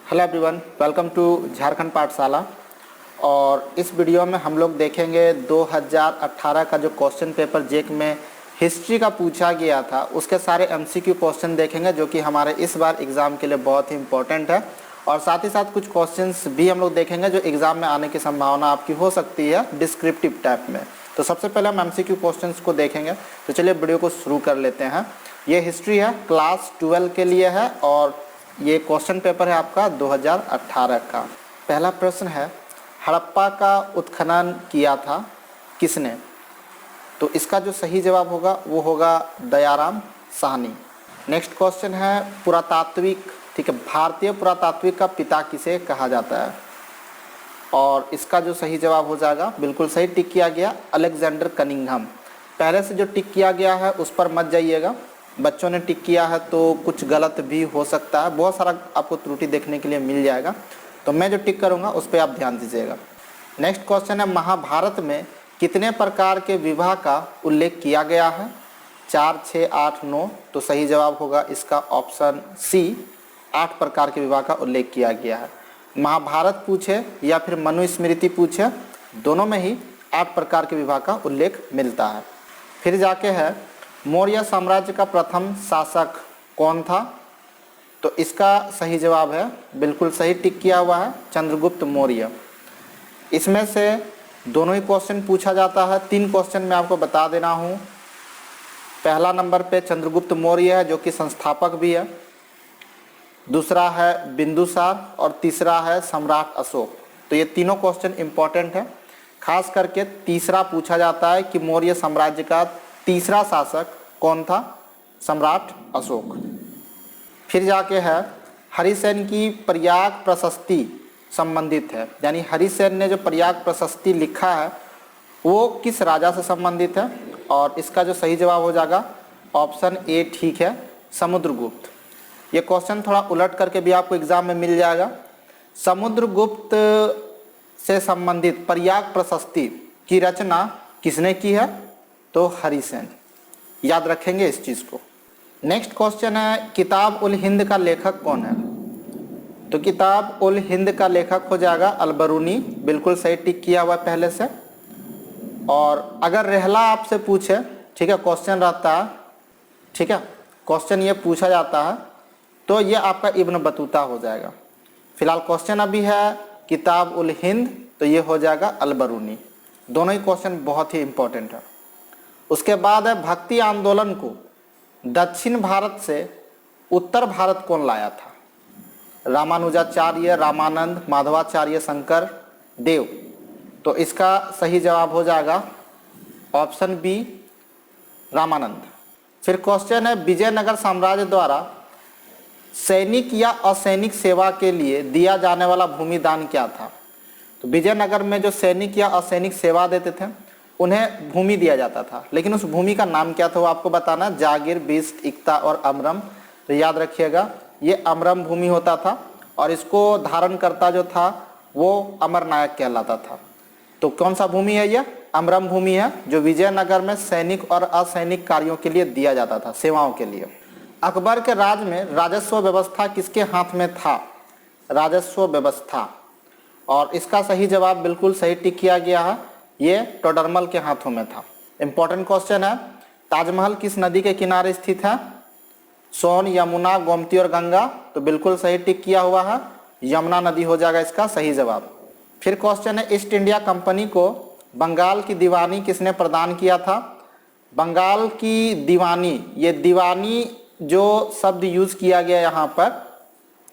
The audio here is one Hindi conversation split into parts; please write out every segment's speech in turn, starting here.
Hello everyone, welcome to Jharkhand Pathshala. और इस वीडियो में हम लोग देखेंगे 2018 का जो क्वेश्चन पेपर जेक में हिस्ट्री का पूछा गया था उसके सारे एमसीक्यू क्वेश्चन देखेंगे, जो कि हमारे इस बार एग्ज़ाम के लिए बहुत ही इम्पोर्टेंट है। और साथ ही साथ कुछ क्वेश्चंस भी हम लोग देखेंगे जो एग्ज़ाम में आने की संभावना आपकी हो सकती है डिस्क्रिप्टिव टाइप में। तो सबसे पहले हम एमसीक्यू क्वेश्चंस को देखेंगे। तो चलिए वीडियो को शुरू कर लेते हैं। ये हिस्ट्री है, क्लास 12 के लिए है और ये क्वेश्चन पेपर है आपका 2018 का। पहला प्रश्न है, हड़प्पा का उत्खनन किया था किसने? तो इसका जो सही जवाब होगा वो होगा दयाराम साहनी। नेक्स्ट क्वेश्चन है, पुरातात्विक, ठीक है, भारतीय पुरातात्विक का पिता किसे कहा जाता है? और इसका जो सही जवाब हो जाएगा, बिल्कुल सही टिक किया गया, अलेक्जेंडर कनिंघम। पहले से जो टिक किया गया है उस पर मत जाइएगा, बच्चों ने टिक किया है तो कुछ गलत भी हो सकता है, बहुत सारा आपको त्रुटि देखने के लिए मिल जाएगा। तो मैं जो टिक करूंगा उस पर आप ध्यान दीजिएगा। नेक्स्ट क्वेश्चन है, महाभारत में कितने प्रकार के विवाह का उल्लेख किया गया है? 4, 6, 8, 9। तो सही जवाब होगा इसका ऑप्शन सी, 8 प्रकार के विवाह का उल्लेख किया गया है। महाभारत पूछे या फिर मनुस्मृति पूछे, दोनों में ही 8 प्रकार के विवाह का उल्लेख मिलता है। फिर जाके है, मौर्य साम्राज्य का प्रथम शासक कौन था? तो इसका सही जवाब है, बिल्कुल सही टिक किया हुआ है, चंद्रगुप्त मौर्य। इसमें से दोनों ही क्वेश्चन पूछा जाता है। 3 क्वेश्चन मैं आपको बता देना हूँ। पहला नंबर पे चंद्रगुप्त मौर्य है जो कि संस्थापक भी है, दूसरा है बिंदुसार और तीसरा है सम्राट अशोक। तो ये तीनों क्वेश्चन इंपॉर्टेंट है। खास करके तीसरा पूछा जाता है कि मौर्य साम्राज्य का तीसरा शासक कौन था? सम्राट अशोक। फिर जाके है, हरिसेन की प्रयाग प्रशस्ति संबंधित है, यानी हरिसेन ने जो प्रयाग प्रशस्ति लिखा है वो किस राजा से संबंधित है? और इसका जो सही जवाब हो जाएगा ऑप्शन ए, ठीक है, समुद्रगुप्त। ये क्वेश्चन थोड़ा उलट करके भी आपको एग्जाम में मिल जाएगा। समुद्रगुप्त से संबंधित प्रयाग प्रशस्ति की रचना किसने की है? तो हरिसेन। याद रखेंगे इस चीज़ को। नेक्स्ट क्वेश्चन है, किताब उल हिंद का लेखक कौन है? तो किताब उल हिंद का लेखक हो जाएगा अल-बरूनी, बिल्कुल सही टिक किया हुआ पहले से। और अगर रेहला आपसे पूछे, ठीक है, क्वेश्चन रहता है, ठीक है, क्वेश्चन ये पूछा जाता है तो ये आपका इब्न बतूता हो जाएगा। फिलहाल क्वेश्चन अभी है किताब उल हिंद, तो ये हो जाएगा अल-बरूनी। दोनों ही क्वेश्चन बहुत ही इंपॉर्टेंट है। उसके बाद है, भक्ति आंदोलन को दक्षिण भारत से उत्तर भारत कौन लाया था? रामानुजाचार्य, रामानंद, माधवाचार्य, शंकर देव। तो इसका सही जवाब हो जाएगा ऑप्शन बी, रामानंद। फिर क्वेश्चन है, विजयनगर साम्राज्य द्वारा सैनिक या असैनिक सेवा के लिए दिया जाने वाला भूमि दान क्या था? तो विजयनगर में जो सैनिक या असैनिक सेवा देते थे उन्हें भूमि दिया जाता था, लेकिन उस भूमि का नाम क्या था वो आपको बताना, जागीर, बिस्ट, इक्ता और अमरम। तो याद रखिएगा ये अमरम भूमि होता था और इसको धारण करता जो था वो अमरनायक कहलाता था। तो कौन सा भूमि है? ये अमरम भूमि है जो विजयनगर में सैनिक और असैनिक कार्यों के लिए दिया जाता था, सेवाओं के लिए। अकबर के राज में राजस्व व्यवस्था किसके हाथ में था? राजस्व व्यवस्था। और इसका सही जवाब बिल्कुल सही टिक किया गया है, ये टोडरमल के हाथों में था। इंपॉर्टेंट क्वेश्चन है, ताजमहल किस नदी के किनारे स्थित है? सोन, यमुना, गोमती और गंगा। तो बिल्कुल सही टिक किया हुआ है, यमुना नदी हो जाएगा इसका सही जवाब। फिर क्वेश्चन है, ईस्ट इंडिया कंपनी को बंगाल की दीवानी किसने प्रदान किया था? बंगाल की दीवानी, ये दीवानी जो शब्द यूज किया गया यहाँ पर,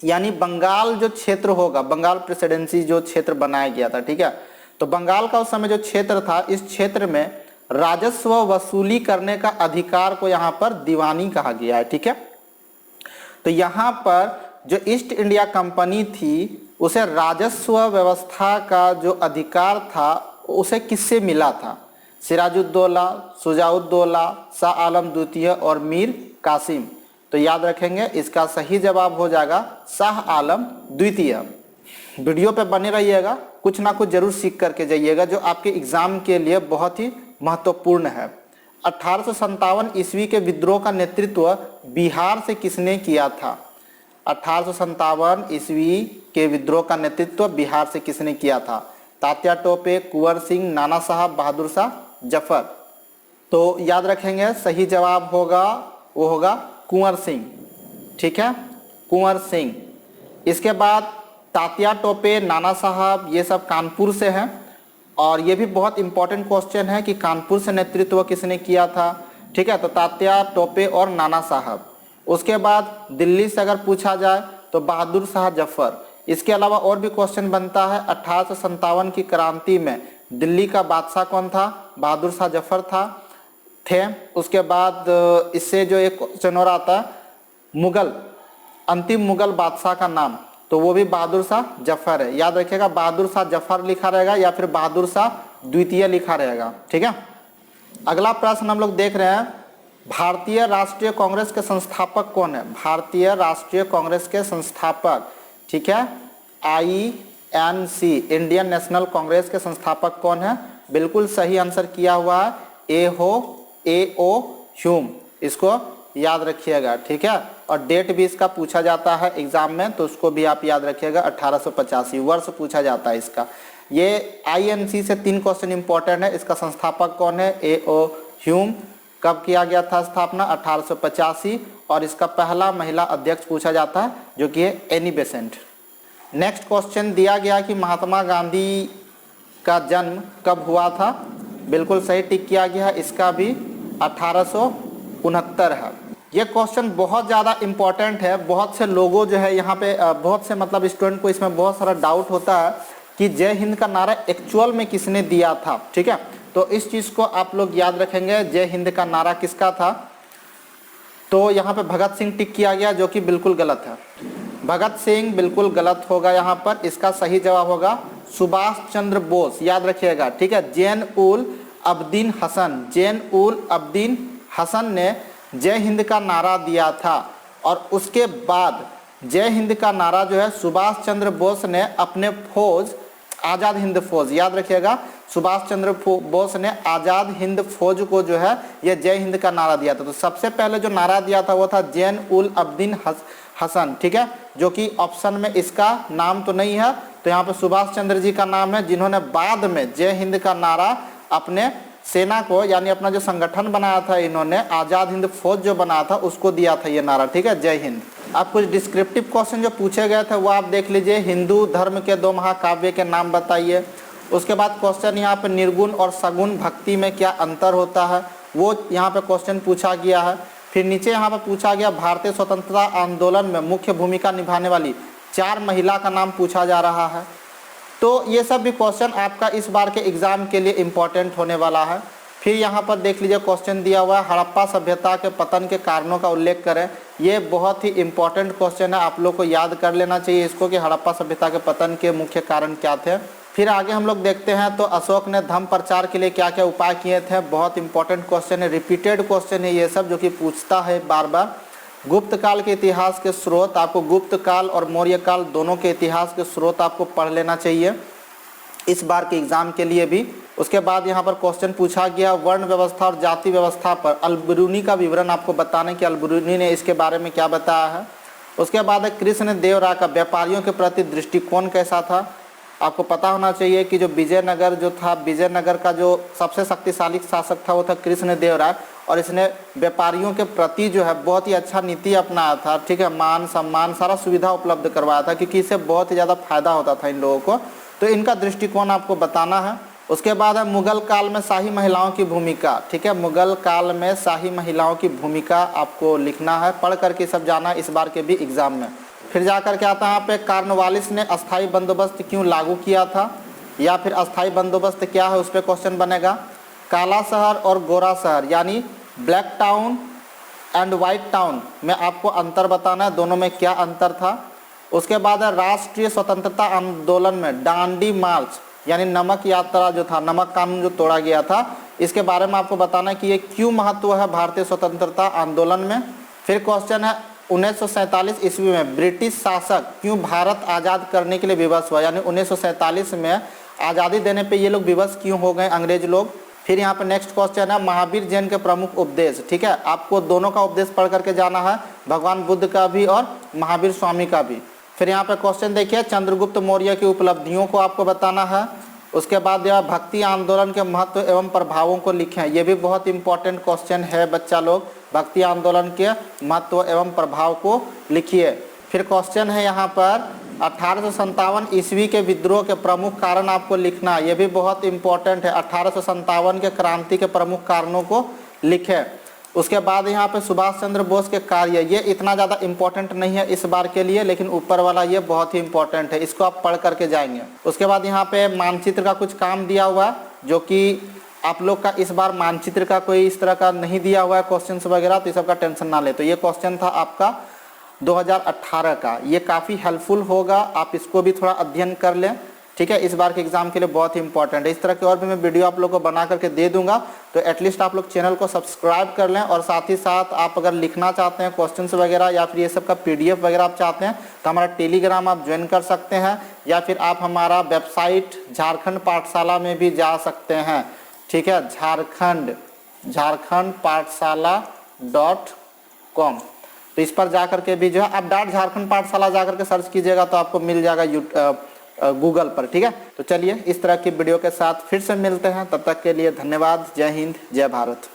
यानी बंगाल जो क्षेत्र होगा, बंगाल प्रेसिडेंसी जो क्षेत्र बनाया गया था, ठीक है, तो बंगाल का उस समय जो क्षेत्र था, इस क्षेत्र में राजस्व वसूली करने का अधिकार को यहाँ पर दीवानी कहा गया है, ठीक है। तो यहाँ पर जो ईस्ट इंडिया कंपनी थी उसे राजस्व व्यवस्था का जो अधिकार था उसे किससे मिला था? सिराजुद्दौला, शुजाउद्दौला, शाह आलम द्वितीय और मीर कासिम। तो याद रखेंगे इसका सही जवाब हो जाएगा शाह आलम द्वितीय। वीडियो पे बने रहिएगा, कुछ ना कुछ जरूर सीख करके जाइएगा जो आपके एग्जाम के लिए बहुत ही महत्वपूर्ण है। 1857 ईस्वी के विद्रोह का नेतृत्व बिहार से किसने किया था? 1857 ईस्वी के विद्रोह का नेतृत्व बिहार से किसने किया था? तात्या टोपे, कुंवर सिंह, नाना साहब, बहादुर शाह जफर। तो याद रखेंगे सही जवाब होगा वो होगा कुंवर सिंह। ठीक है, कुंवर सिंह। इसके बाद तात्या टोपे, नाना साहब, ये सब कानपुर से हैं और ये भी बहुत इंपॉर्टेंट क्वेश्चन है कि कानपुर से नेतृत्व किसने किया था। ठीक है, तो तात्या टोपे और नाना साहब। उसके बाद दिल्ली से अगर पूछा जाए तो बहादुर शाह जफर। इसके अलावा और भी क्वेश्चन बनता है 1857 की क्रांति में दिल्ली का बादशाह कौन था? बहादुर शाह जफर थे। उसके बाद इससे जो एक क्वेश्चन और आता है मुगल, अंतिम मुगल बादशाह का नाम, तो वो भी बहादुर शाह जफर है। याद रखिएगा बहादुर शाह जफर लिखा रहेगा या फिर बहादुर शाह द्वितीय लिखा रहेगा। ठीक है, अगला प्रश्न हम लोग देख रहे हैं, भारतीय राष्ट्रीय कांग्रेस के संस्थापक कौन है? भारतीय राष्ट्रीय कांग्रेस के संस्थापक, ठीक है, INC, इंडियन नेशनल कांग्रेस के संस्थापक कौन है? बिल्कुल सही आंसर किया हुआ है A.O. ह्यूम। इसको याद रखिएगा। ठीक है, और डेट भी इसका पूछा जाता है एग्जाम में, तो उसको भी आप याद रखिएगा। 1885 वर्ष पूछा जाता है इसका। ये INC से 3 क्वेश्चन इंपॉर्टेंट है। इसका संस्थापक कौन है? A.O. ह्यूम। कब किया गया था स्थापना? 1885। और इसका पहला महिला अध्यक्ष पूछा जाता है जो कि है एनी बेसेंट। नेक्स्ट क्वेश्चन दिया गया कि महात्मा गांधी का जन्म कब हुआ था? बिल्कुल सही टिक किया गया। इसका भी 1869 है। ये क्वेश्चन बहुत ज़्यादा इम्पोर्टेंट है। बहुत से लोगों जो है यहाँ पे बहुत से मतलब स्टूडेंट को इसमें बहुत सारा डाउट होता है कि जय हिंद का नारा एक्चुअल में किसने दिया था। ठीक है, तो इस चीज़ को आप लोग याद रखेंगे, जय हिंद का नारा किसका था? तो यहाँ पे भगत सिंह टिक किया गया जो कि बिल्कुल गलत है। भगत सिंह बिल्कुल गलत होगा यहाँ पर। इसका सही जवाब होगा सुभाष चंद्र बोस। याद रखिएगा। ठीक है, जैन उल अब्दीन हसन, जैन उल अब्दीन हसन ने जय हिंद का नारा दिया था और उसके बाद जय हिंद का नारा जो है सुभाष चंद्र बोस ने अपने फौज आज़ाद हिंद फौज, याद रखिएगा, सुभाष चंद्र बोस ने आज़ाद हिंद फौज को जो है ये जय हिंद का नारा दिया था। तो सबसे पहले जो नारा दिया था वो था जैन उल अब्दीन हसन। ठीक है, जो कि ऑप्शन में इसका नाम तो नहीं है, तो यहाँ पे सुभाष चंद्र जी का नाम है, जिन्होंने बाद में जय हिंद का नारा अपने सेना को, यानी अपना जो संगठन बनाया था इन्होंने, आज़ाद हिंद फौज जो बनाया था उसको दिया था ये नारा। ठीक है, जय हिंद। अब कुछ डिस्क्रिप्टिव क्वेश्चन जो पूछे गए थे वो आप देख लीजिए। हिंदू धर्म के 2 महाकाव्य के नाम बताइए। उसके बाद क्वेश्चन यहाँ पे निर्गुण और सगुण भक्ति में क्या अंतर होता है, वो यहाँ पे क्वेश्चन पूछा गया है। फिर नीचे यहाँ पे पूछा गया भारतीय स्वतंत्रता आंदोलन में मुख्य भूमिका निभाने वाली 4 महिला का नाम पूछा जा रहा है। तो ये सब भी क्वेश्चन आपका इस बार के एग्जाम के लिए इम्पोर्टेंट होने वाला है। फिर यहाँ पर देख लीजिए क्वेश्चन दिया हुआ है हड़प्पा सभ्यता के पतन के कारणों का उल्लेख करें। ये बहुत ही इम्पोर्टेंट क्वेश्चन है, आप लोग को याद कर लेना चाहिए इसको कि हड़प्पा सभ्यता के पतन के मुख्य कारण क्या थे। फिर आगे हम लोग देखते हैं तो अशोक ने धम्म प्रचार के लिए क्या क्या उपाय किए थे। बहुत इंपॉर्टेंट क्वेश्चन है, रिपीटेड क्वेश्चन है ये सब, जो कि पूछता है बार बार। गुप्त काल के इतिहास के स्रोत, आपको गुप्त काल और मौर्य काल दोनों के इतिहास के स्रोत आपको पढ़ लेना चाहिए इस बार के एग्जाम के लिए भी। उसके बाद यहाँ पर क्वेश्चन पूछा गया वर्ण व्यवस्था और जाति व्यवस्था पर अल-बिरूनी का विवरण आपको बताने कि अल-बिरूनी ने इसके बारे में क्या बताया है। उसके बाद है कृष्ण देव राय का व्यापारियों के प्रति दृष्टिकोण कैसा था। आपको पता होना चाहिए कि जो विजयनगर जो था, विजयनगर का जो सबसे शक्तिशाली शासक था वो था कृष्ण देव राय, और इसने व्यापारियों के प्रति जो है बहुत ही अच्छा नीति अपनाया था। ठीक है, मान सम्मान सारा सुविधा उपलब्ध करवाया था, क्योंकि इससे बहुत ही ज़्यादा फायदा होता था इन लोगों को। तो इनका दृष्टिकोण आपको बताना है। उसके बाद है मुगल काल में शाही महिलाओं की भूमिका। ठीक है, मुगल काल में शाही महिलाओं की भूमिका आपको लिखना है, पढ़ करके सब जाना इस बार के भी एग्जाम में। फिर जाकर के आता है यहाँ पे कॉर्नवालिस ने अस्थाई बंदोबस्त क्यों लागू किया था, या फिर अस्थाई बंदोबस्त क्या है उस पर क्वेश्चन बनेगा। काला शहर और गोरा शहर यानी black town and white town में आपको अंतर बताना है, दोनों में क्या अंतर था। उसके बाद है राष्ट्रीय स्वतंत्रता आंदोलन में डांडी मार्च यानी नमक यात्रा जो था, नमक कानून जो तोड़ा गया था, इसके बारे में आपको बताना है कि ये क्यों महत्व है भारतीय स्वतंत्रता आंदोलन में। फिर क्वेश्चन है 1947 ईस्वी में ब्रिटिश शासक क्यों भारत आज़ाद करने के लिए विवश हुआ, यानी 1947 में आज़ादी देने पे ये लोग विवश क्यों हो गए अंग्रेज लोग। फिर यहाँ पे नेक्स्ट क्वेश्चन है महावीर जैन के प्रमुख उपदेश। ठीक है, आपको दोनों का उपदेश पढ़ करके जाना है, भगवान बुद्ध का भी और महावीर स्वामी का भी। फिर यहाँ पे क्वेश्चन देखिए, चंद्रगुप्त मौर्य की उपलब्धियों को आपको बताना है। उसके बाद यह भक्ति आंदोलन के महत्व एवं प्रभावों को लिखें। ये भी बहुत इंपॉर्टेंट क्वेश्चन है बच्चा लोग, भक्ति आंदोलन के महत्व एवं प्रभाव को लिखिए। फिर क्वेश्चन है यहाँ पर 1857 ईस्वी के विद्रोह के प्रमुख कारण आपको लिखना। ये भी बहुत इंपॉर्टेंट है, 1857 के क्रांति के प्रमुख कारणों को लिखें। उसके बाद यहाँ पे सुभाष चंद्र बोस के कार्य, ये इतना ज़्यादा इंपॉर्टेंट नहीं है इस बार के लिए, लेकिन ऊपर वाला ये बहुत ही इंपॉर्टेंट है, इसको आप पढ़ करके जाएंगे। उसके बाद यहाँ पे मानचित्र का कुछ काम दिया हुआ, जो कि आप लोग का इस बार मानचित्र का कोई इस तरह का नहीं दिया हुआ है क्वेश्चंस वगैरह, तो इस सबका टेंशन ना ले। तो ये क्वेश्चन था आपका 2018 का, ये काफ़ी हेल्पफुल होगा, आप इसको भी थोड़ा अध्ययन कर लें, ठीक है। इस बार के एग्जाम के लिए बहुत ही इंपॉर्टेंट है। इस तरह के और भी मैं वीडियो आप लोग को बना करके दे दूंगा, तो एटलीस्ट आप लोग चैनल को सब्सक्राइब कर लें। और साथ ही साथ आप अगर लिखना चाहते हैं क्वेश्चंस वगैरह या फिर ये सब का PDF वगैरह आप चाहते हैं, तो हमारा टेलीग्राम आप ज्वाइन कर सकते हैं, या फिर आप हमारा वेबसाइट झारखंड पाठशाला में भी जा सकते हैं, ठीक है, झारखंड पाठशाला.com। तो इस पर जाकर के भी जो है आप डाट झारखंड पाठशाला जाकर के सर्च कीजिएगा तो आपको मिल जाएगा गूगल पर, ठीक है। तो चलिए इस तरह की वीडियो के साथ फिर से मिलते हैं, तब तक के लिए धन्यवाद। जय हिंद, जय भारत।